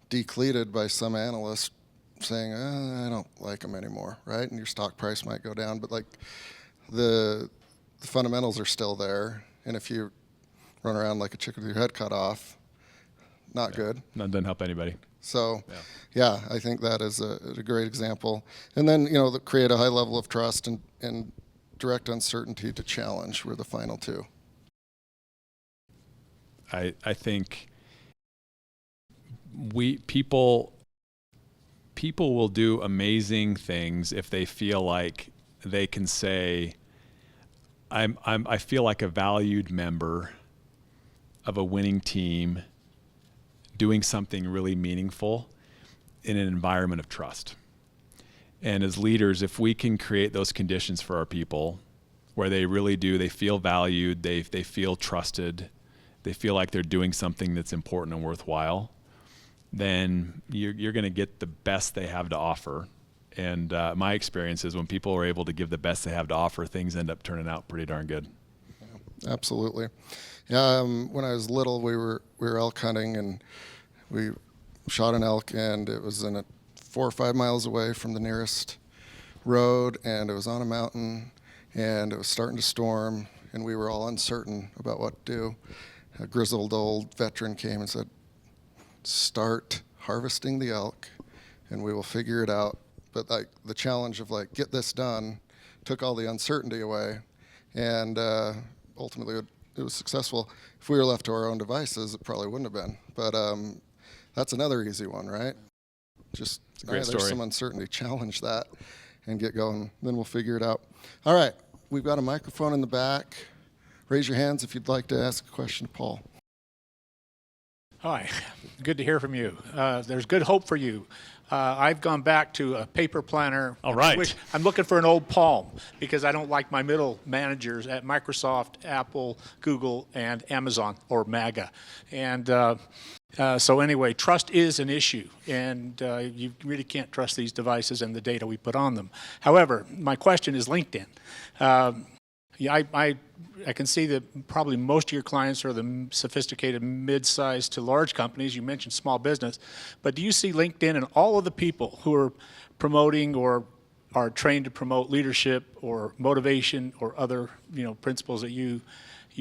decleated by some analyst saying, I don't like them anymore, right? And your stock price might go down, but like the fundamentals are still there, and if you run around like a chicken with your head cut off, not good. That doesn't help anybody. So, yeah, I think that is a great example. And then, create a high level of trust and direct uncertainty to challenge were the final two. I think people will do amazing things if they feel like they can say, I feel like a valued member of a winning team doing something really meaningful in an environment of trust. And as leaders, if we can create those conditions for our people where they really do, they feel valued, they feel trusted, they feel like they're doing something that's important and worthwhile, then you're going to get the best they have to offer. And my experience is when people are able to give the best they have to offer, things end up turning out pretty darn good. Yeah, absolutely. Yeah, when I was little, we were elk hunting, and we shot an elk, and it was 4 or 5 miles away from the nearest road, and it was on a mountain, and it was starting to storm, and we were all uncertain about what to do. A grizzled old veteran came and said, start harvesting the elk, and we will figure it out. But like the challenge of like, get this done, took all the uncertainty away, and ultimately it was successful. If we were left to our own devices, it probably wouldn't have been. But that's another easy one, right? Just, it's a great story. There's some uncertainty. Challenge that and get going. Then we'll figure it out. All right, we've got a microphone in the back. Raise your hands if you'd like to ask a question to Paul. Hi, good to hear from you. There's good hope for you. I've gone back to a paper planner. All right. I'm looking for an old Palm because I don't like my middle managers at Microsoft, Apple, Google, and Amazon, or MAGA. And So anyway, trust is an issue, and you really can't trust these devices and the data we put on them. However, my question is LinkedIn. Yeah, I can see that probably most of your clients are the sophisticated mid-sized to large companies. You mentioned small business, but do you see LinkedIn and all of the people who are promoting or are trained to promote leadership or motivation or other principles that you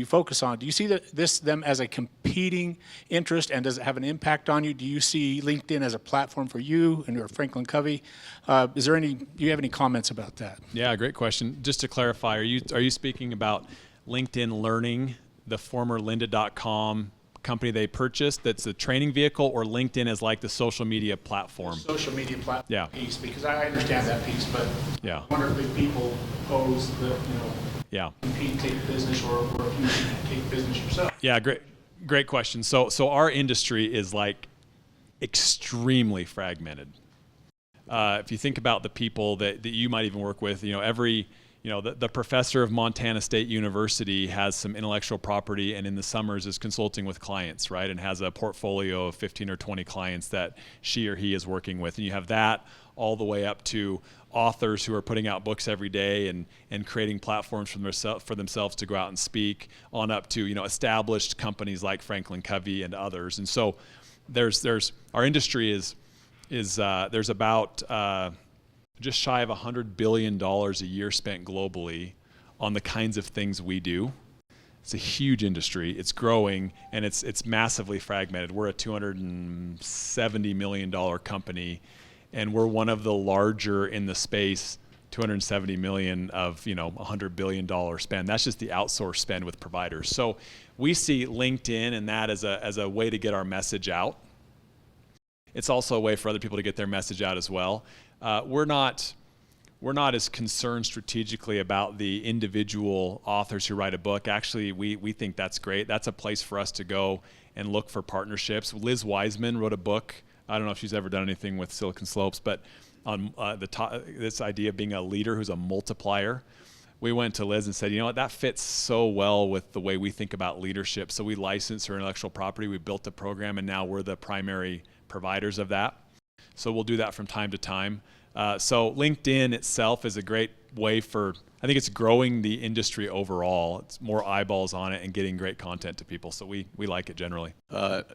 focus on? Do you see them as a competing interest, and does it have an impact on you? Do you see LinkedIn as a platform for you and your FranklinCovey? Do you have any comments about that? Yeah, great question. Just to clarify, are you speaking about LinkedIn Learning, the former lynda.com company they purchased that's a training vehicle, or LinkedIn as like the social media platform? Social media platform Yeah. piece, because I understand that piece, but Yeah. I wonder if people pose the, Yeah. compete, take business, or if you take business yourself. Yeah, great question. So our industry is like extremely fragmented. If you think about the people that you might even work with, the professor of Montana State University has some intellectual property, and in the summers is consulting with clients, right? And has a portfolio of 15 or 20 clients that she or he is working with. And you have that all the way up to authors who are putting out books every day and creating platforms for themselves to go out and speak, on up to established companies like FranklinCovey and others. And so there's our industry is there's about just shy of $100 billion a year spent globally on the kinds of things we do. It's a huge industry. It's growing, and it's massively fragmented. We're a $270 million company, and we're one of the larger in the space. 270 million of $100 billion spend. That's just the outsource spend with providers. So we see LinkedIn and that as a way to get our message out. It's also a way for other people to get their message out as well. We're not as concerned strategically about the individual authors who write a book. Actually, we think that's great. That's a place for us to go and look for partnerships. Liz Wiseman wrote a book. I don't know if she's ever done anything with Silicon Slopes, but on this idea of being a leader who's a multiplier. We went to Liz and said, that fits so well with the way we think about leadership. So we licensed her intellectual property. We built the program, and now we're the primary providers of that. So we'll do that from time to time. So LinkedIn itself is a great way I think it's growing the industry overall. It's more eyeballs on it and getting great content to people. So we like it generally.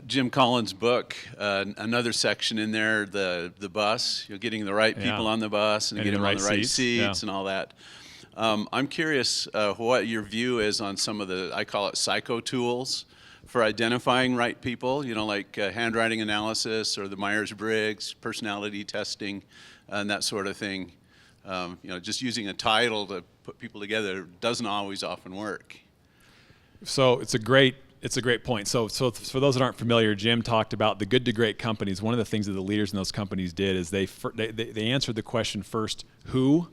Jim Collins' book, another section in there, the bus, getting the right people on the bus and getting them on the right seats and all that. I'm curious what your view is on some of I call it psycho tools for identifying right people, like handwriting analysis or the Myers-Briggs, personality testing, and that sort of thing. Just using a title to put people together doesn't always often work. So it's a great point. So for those that aren't familiar, Jim talked about the good to great companies. One of the things that the leaders in those companies did is they answered the question first, who,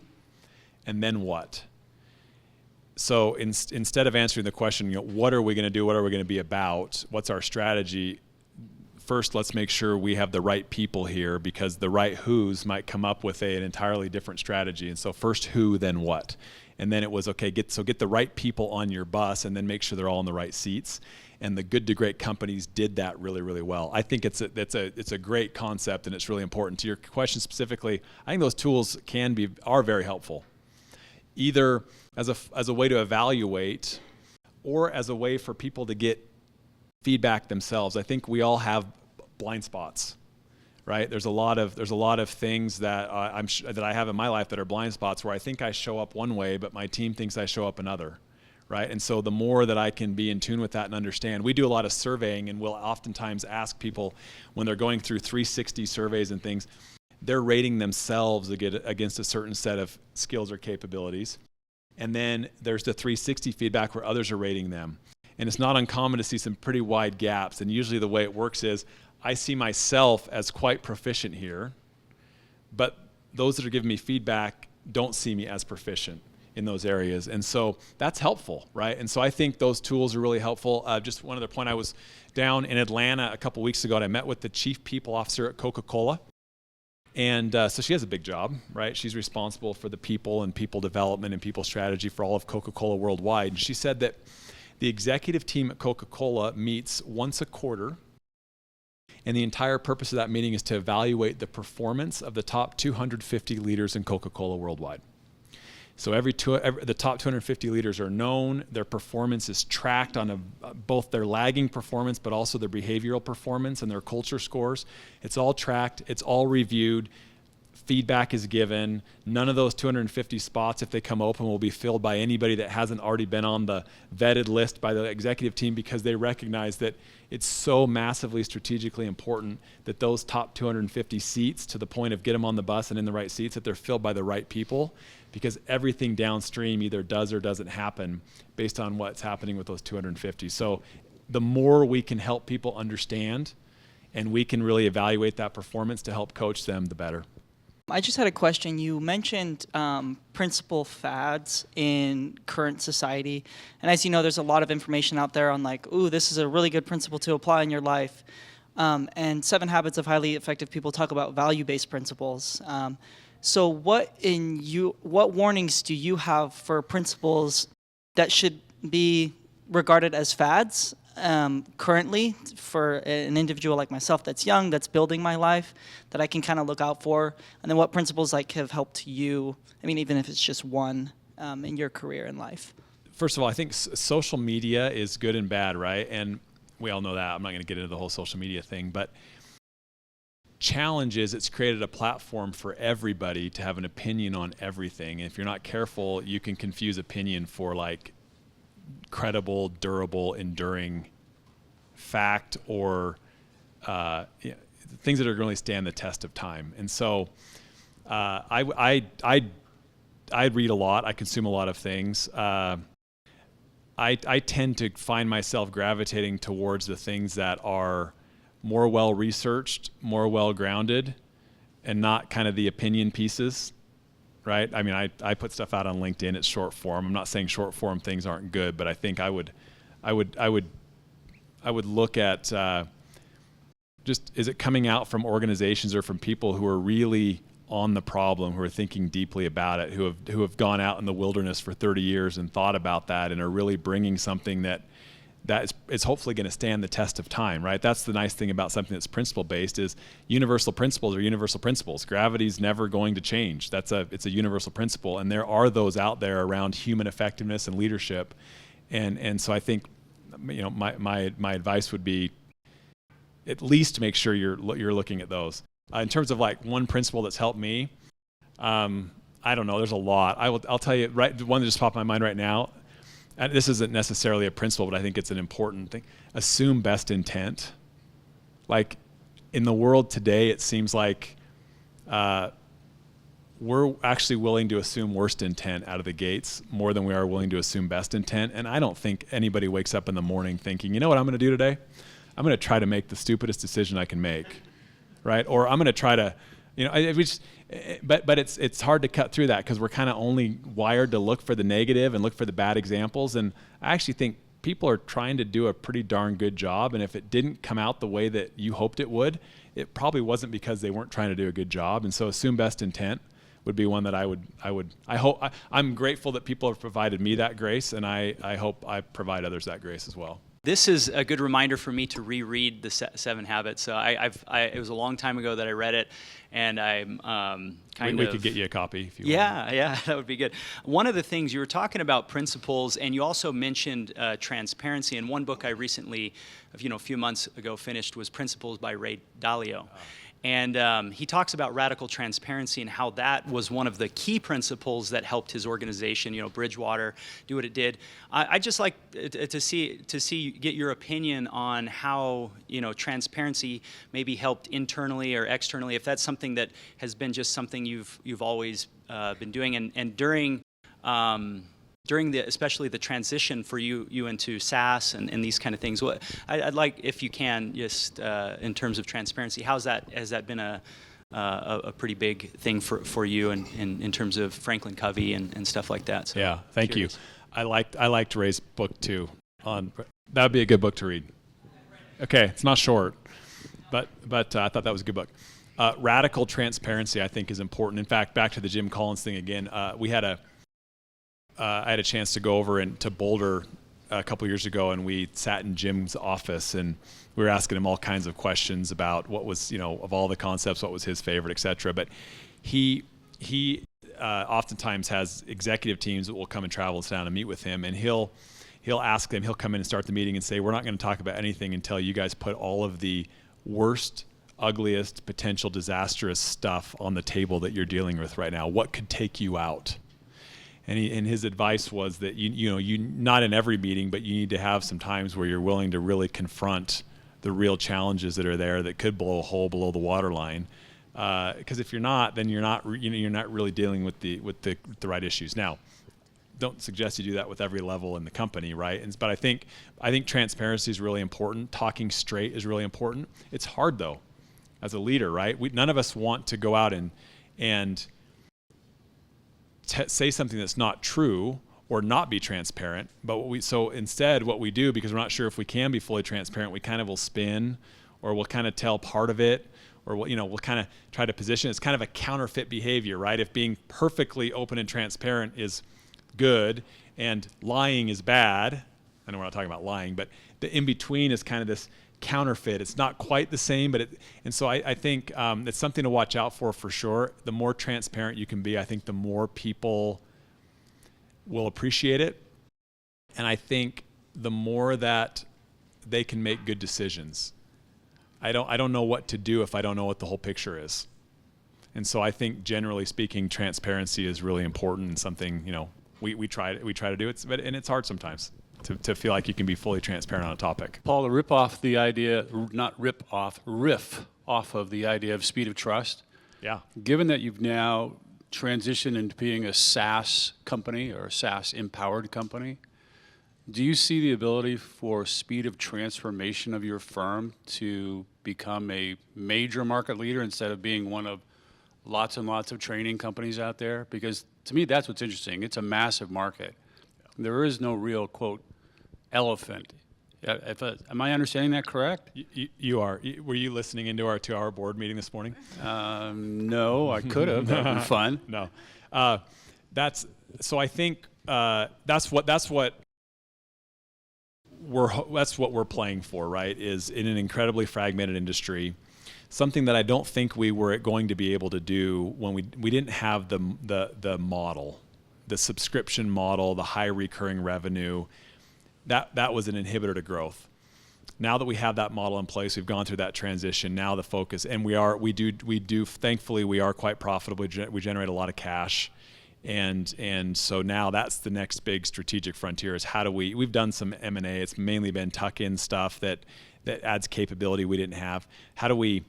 and then what. So instead of answering the question, what are we going to do, what are we going to be about, what's our strategy, first let's make sure we have the right people here, because the right who's might come up with an entirely different strategy. And so first who, then what. And then it was, okay, get the right people on your bus and then make sure they're all in the right seats. And the good to great companies did that really, really well. I think it's a great concept, and it's really important. To your question specifically, I think those tools are very helpful, either as a way to evaluate or as a way for people to get feedback themselves. I think we all have blind spots, right? There's a lot of things that that I have in my life that are blind spots, where I think I show up one way, but my team thinks I show up another, right? And so the more that I can be in tune with that and understand, we do a lot of surveying, and we'll oftentimes ask people when they're going through 360 surveys and things, they're rating themselves against a certain set of skills or capabilities. And then there's the 360 feedback where others are rating them. And it's not uncommon to see some pretty wide gaps. And usually the way it works is I see myself as quite proficient here, but those that are giving me feedback don't see me as proficient in those areas. And so that's helpful, right? And so I think those tools are really helpful. Just one other point, I was down in Atlanta a couple weeks ago, and I met with the chief people officer at Coca-Cola. And so she has a big job, right? She's responsible for the people and people development and people strategy for all of Coca-Cola worldwide. And she said that the executive team at Coca-Cola meets once a quarter And the entire purpose of that meeting is to evaluate the performance of the top 250 leaders in Coca-Cola worldwide. So the top 250 leaders are known. Their performance is tracked on both their lagging performance, but also their behavioral performance and their culture scores. It's all tracked. It's all reviewed. Feedback is given. None of those 250 spots, if they come open, will be filled by anybody that hasn't already been on the vetted list by the executive team, because they recognize that it's so massively strategically important that those top 250 seats, to the point of get them on the bus and in the right seats, that they're filled by the right people, because everything downstream either does or doesn't happen based on what's happening with those 250. So the more we can help people understand and we can really evaluate that performance to help coach them, the better. I just had a question. You mentioned principal fads in current society. And as you know, there's a lot of information out there on like, ooh, this is a really good principle to apply in your life. And 7 Habits of Highly Effective People talk about value-based principles. So what warnings do you have for principles that should be regarded as fads currently for an individual like myself that's young, that's building my life, that I can kind of look out for? And then what principles like have helped you, I mean, even if it's just one in your career and life? First of all, I think social media is good and bad, right? And we all know that. I'm not going to get into the whole social media thing, but challenge is it's created a platform for everybody to have an opinion on everything. And if you're not careful, you can confuse opinion for like credible, durable, enduring fact, or things that are going to really stand the test of time. And so I read a lot. I consume a lot of things. I tend to find myself gravitating towards the things that are more well-researched, more well-grounded, and not kind of the opinion pieces. Right? I mean, I put stuff out on LinkedIn. It's short form. I'm not saying short form things aren't good, but I think I would look at just, is it coming out from organizations or from people who are really on the problem, who are thinking deeply about it, who have gone out in the wilderness for 30 years and thought about that and are really bringing something that is hopefully going to stand the test of time, right? That's the nice thing about something that's principle-based, is universal principles are universal principles. Gravity's never going to change. It's a universal principle, and there are those out there around human effectiveness and leadership, and so I think, my advice would be at least make sure you're looking at those. In terms of like one principle that's helped me, I don't know. There's a lot. I'll tell you, right, the one that just popped in my mind right now. And this isn't necessarily a principle, but I think it's an important thing. Assume best intent. Like in the world today, it seems like we're actually willing to assume worst intent out of the gates more than we are willing to assume best intent. And I don't think anybody wakes up in the morning thinking, you know what I'm going to do today? I'm going to try to make the stupidest decision I can make, right? Or I'm going to try to, but it's hard to cut through that because we're kind of only wired to look for the negative and look for the bad examples. And I actually think people are trying to do a pretty darn good job. And if it didn't come out the way that you hoped it would, it probably wasn't because they weren't trying to do a good job. And so assume best intent would be one that I'm grateful that people have provided me that grace, and I hope I provide others that grace as well. This is a good reminder for me to reread the 7 Habits. It was a long time ago that I read it, and I'm We could get you a copy if you want. Yeah, that would be good. One of the things, you were talking about principles, and you also mentioned transparency. And one book I recently, a few months ago, finished was Principles by Ray Dalio. And he talks about radical transparency and how that was one of the key principles that helped his organization, Bridgewater, do what it did. I'd just like to get your opinion on how, transparency maybe helped internally or externally, if that's something that has been just something you've always been doing, and during especially the transition for you into SaaS and these kind of things. I'd like, if you can, just in terms of transparency, has that been a pretty big thing for you in terms of FranklinCovey and stuff like that? So yeah, thank you. I liked Ray's book too. That would be a good book to read. Okay, it's not short, but I thought that was a good book. Radical transparency, I think, is important. In fact, back to the Jim Collins thing again. I had a chance to go over to Boulder a couple years ago, and we sat in Jim's office, and we were asking him all kinds of questions about what was, of all the concepts, what was his favorite, et cetera. But he oftentimes has executive teams that will come and travel and sit down and meet with him, and he'll ask them, he'll come in and start the meeting and say, we're not going to talk about anything until you guys put all of the worst, ugliest, potential disastrous stuff on the table that you're dealing with right now. What could take you out? And his advice was that you not in every meeting, but you need to have some times where you're willing to really confront the real challenges that are there that could blow a hole below the waterline. Because if you're not, then you're not really dealing with the right issues. Now, don't suggest you do that with every level in the company, right? But I think transparency is really important. Talking straight is really important. It's hard though, as a leader, right? None of us want to go out and say something that's not true or not be transparent. But so instead, what we do, because we're not sure if we can be fully transparent, we kind of will spin, or we'll kind of tell part of it, or we'll kind of try to position. It's kind of a counterfeit behavior, right? If being perfectly open and transparent is good and lying is bad, I know we're not talking about lying, but the in-between is kind of this counterfeit. It's not quite the same, but so I think it's something to watch out for sure. The more transparent you can be, I think the more people will appreciate it. And I think the more that they can make good decisions. I don't know what to do if I don't know what the whole picture is. And so I think generally speaking, transparency is really important and something, we try to do it, and it's hard sometimes to feel like you can be fully transparent on a topic. Paul, to riff off the idea of the idea of speed of trust. Yeah. Given that you've now transitioned into being a SaaS company or a SaaS empowered company, do you see the ability for speed of transformation of your firm to become a major market leader instead of being one of lots and lots of training companies out there? Because to me, that's what's interesting. It's a massive market. There is no real, quote, elephant. Am I understanding that correct? You are. Were you listening into our 2-hour board meeting this morning? No, I could have. That would have been fun. No. So I think that's what we're playing for, right? Is in an incredibly fragmented industry, something that I don't think we were going to be able to do when we didn't have the model, the subscription model, the high recurring revenue. That was an inhibitor to growth. Now that we have that model in place, we've gone through that transition. Now the focus, and we do. Thankfully, we are quite profitable. We generate a lot of cash, and so now that's the next big strategic frontier. Is how do we've done some M&A. It's mainly been tuck-in stuff that adds capability we didn't have. How do we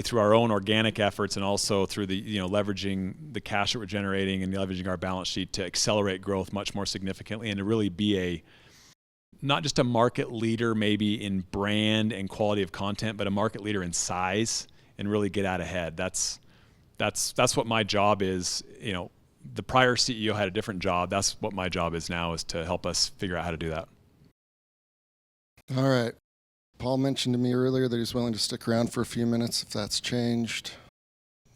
through our own organic efforts and also through the leveraging the cash that we're generating and leveraging our balance sheet to accelerate growth much more significantly and to really be not just a market leader maybe in brand and quality of content, but a market leader in size and really get out ahead. That's what my job is. The prior CEO had a different job. That's what my job is now, is to help us figure out how to do that. All right. Paul mentioned to me earlier that he's willing to stick around for a few minutes if that's changed.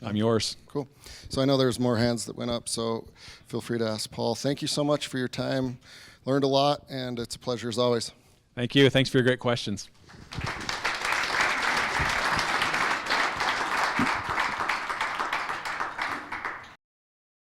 I'm yours. Cool. So I know there's more hands that went up, so feel free to ask Paul. Thank you so much for your time. Learned a lot, and it's a pleasure as always. Thank you. Thanks for your great questions.